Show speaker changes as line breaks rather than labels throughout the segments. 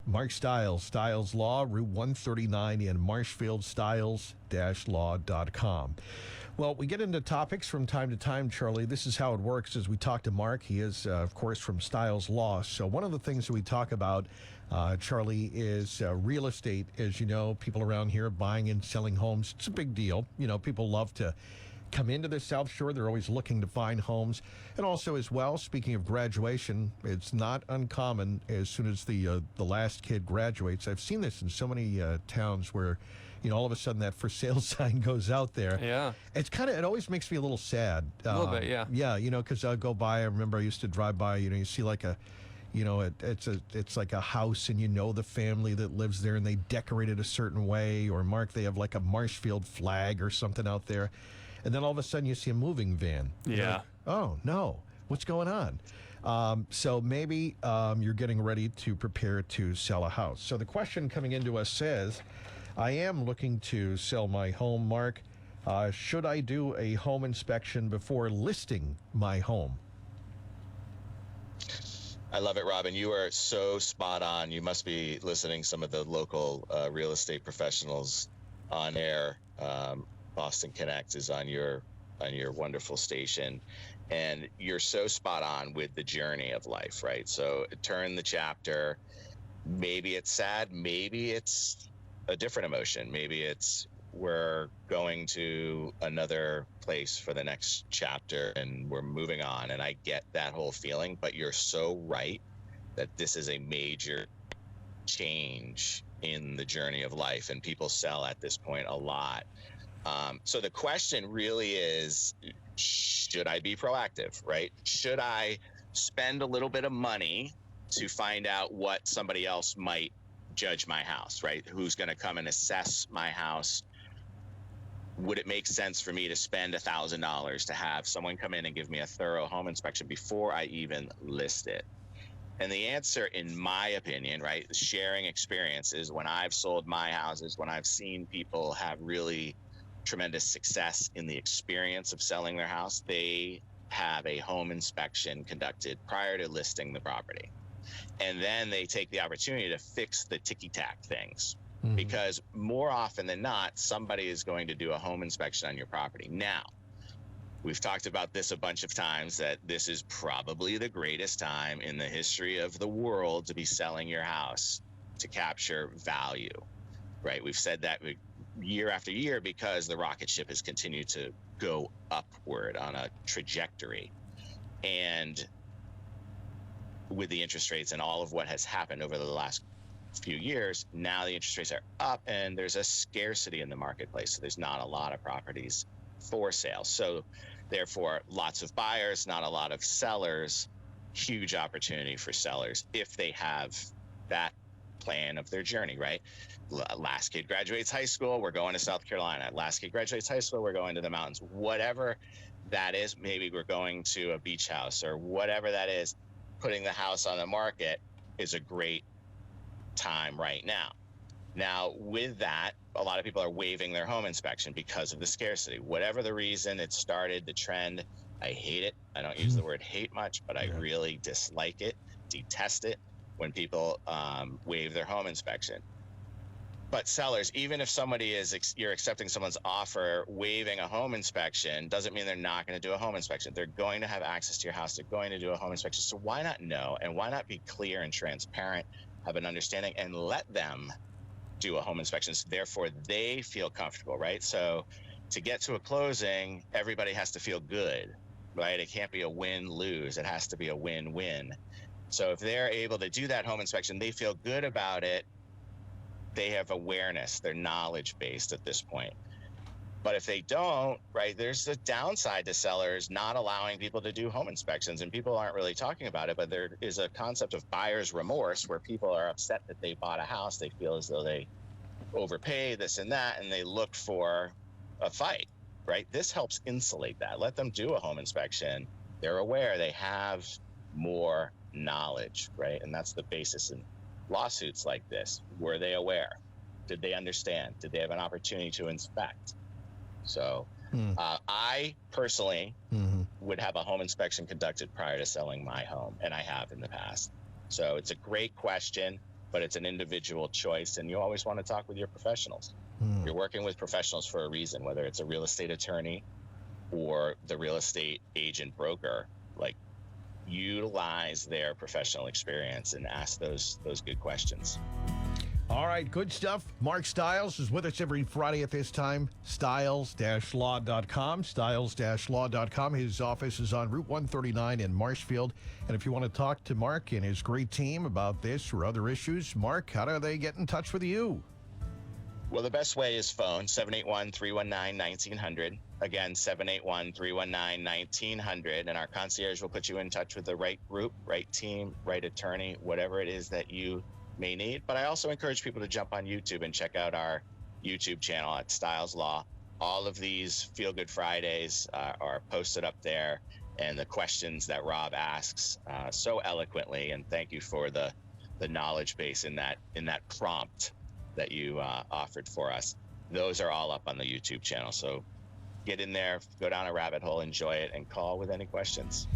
Mark Stiles, Stiles Law, Route 139 in Marshfield, stiles-law.com. Well, we get into topics from time to time, Charlie. This is how it works as we talk to Mark. He is, of course, from Stiles Law. So one of the things that we talk about, Charlie, is real estate. As you know, people around here buying and selling homes. It's a big deal. You know, people love to come into the South Shore. They're always looking to find homes. And also as well, speaking of graduation, it's not uncommon as soon as the last kid graduates. I've seen this in so many towns where, you know, all of a sudden that for sale sign goes out there.
Yeah.
It's kind of, it always makes me a little sad.
A little bit, yeah.
Yeah, you know, because I'll go by, I remember I used to drive by, you know, you see like a, you know, it's like a house and you know the family that lives there and they decorate it a certain way, or Mark, they have like a Marshfield flag or something out there. And then all of a sudden you see a moving van.
Yeah.
Like, oh, no. What's going on? So maybe you're getting ready to prepare to sell a house. So the question coming into us says, I am looking to sell my home, Mark. Should I do a home inspection before listing my home?
I love it, Robin. You are so spot on. You must be listening to some of the local real estate professionals on air. Boston Connect is on your wonderful station, and you're so spot on with the journey of life, right? So turn the chapter. Maybe it's sad, maybe it's a different emotion, maybe it's we're going to another place for the next chapter and we're moving on, and I get that whole feeling, but you're so right that this is a major change in the journey of life, and people sell at this point a lot. So the question really is, should I be proactive, right? Should I spend a little bit of money to find out what somebody else might judge my house, right? Who's going to come and assess my house? Would it make sense for me to spend $1,000 to have someone come in and give me a thorough home inspection before I even list it? And the answer, in my opinion, right, sharing experiences, when I've sold my houses, when I've seen people have really tremendous success in the experience of selling their house, they have a home inspection conducted prior to listing the property. And then they take the opportunity to fix the ticky-tack things. Mm-hmm. Because more often than not, somebody is going to do a home inspection on your property. Now, we've talked about this a bunch of times, that this is probably the greatest time in the history of the world to be selling your house to capture value, right? We've said that year after year because the rocket ship has continued to go upward on a trajectory. And with the interest rates and all of what has happened over the last few years, now the interest rates are up and there's a scarcity in the marketplace. So there's not a lot of properties for sale. So therefore, lots of buyers, not a lot of sellers. Huge opportunity for sellers if they have that plan of their journey, right? Last kid graduates high school, we're going to South Carolina. Last kid graduates high school, we're going to the mountains. Whatever that is, maybe we're going to a beach house or whatever that is. Putting the house on the market is a great time right now. Now, with that, a lot of people are waiving their home inspection because of the scarcity. Whatever the reason it started, the trend, I hate it. I don't use the word hate much, but I really dislike it, detest it when people waive their home inspection. But sellers, even if somebody you're accepting someone's offer, waiving a home inspection doesn't mean they're not going to do a home inspection. They're going to have access to your house. They're going to do a home inspection. So why not know, and why not be clear and transparent, have an understanding, and let them do a home inspection, so therefore they feel comfortable, right? So to get to a closing, everybody has to feel good, right? It can't be a win-lose. It has to be a win-win. So if they're able to do that home inspection, they feel good about it. They have awareness. They're knowledge-based at this point. But if they don't, right, there's a downside to sellers not allowing people to do home inspections, and people aren't really talking about it, but there is a concept of buyer's remorse where people are upset that they bought a house. They feel as though they overpaid, this and that, and they look for a fight, right? This helps insulate that. Let them do a home inspection. They're aware. They have more knowledge, right? And that's the basis in lawsuits like this. Were they aware? Did they understand? Did they have an opportunity to inspect? So I personally would have a home inspection conducted prior to selling my home, and I have in the past. So it's a great question. but it's an individual choice, and you always want to talk with your professionals. You're working with professionals for a reason, whether it's a real estate attorney or the real estate agent broker. Like, utilize their professional experience and ask those good questions.
All right, good stuff. Mark Stiles is with us every Friday at this time. Stiles-law.com, stiles-law.com. His office is on Route 139 in Marshfield. And if you want to talk to Mark and his great team about this or other issues, Mark, how do they get in touch with you?
Well, the best way is phone, 781-319-1900. Again, 781-319-1900. And our concierge will put you in touch with the right group, right team, right attorney, whatever it is that you may need. But I also encourage people to jump on YouTube and check out our YouTube channel at Stiles Law. All of these Feel Good Fridays are posted up there, and the questions that Rob asks so eloquently, and thank you for the knowledge base in that prompt that you offered for us. Those are all up on the YouTube channel. So get in there, go down a rabbit hole, enjoy it, and call with any questions.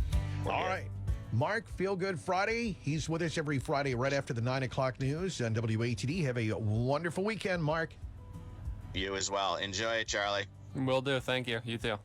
All right. Mark, Feel Good Friday. He's with us every Friday right after the 9 o'clock news on WATD. Have a wonderful weekend, Mark.
You as well. Enjoy it, Charlie.
Will do. Thank you. You too.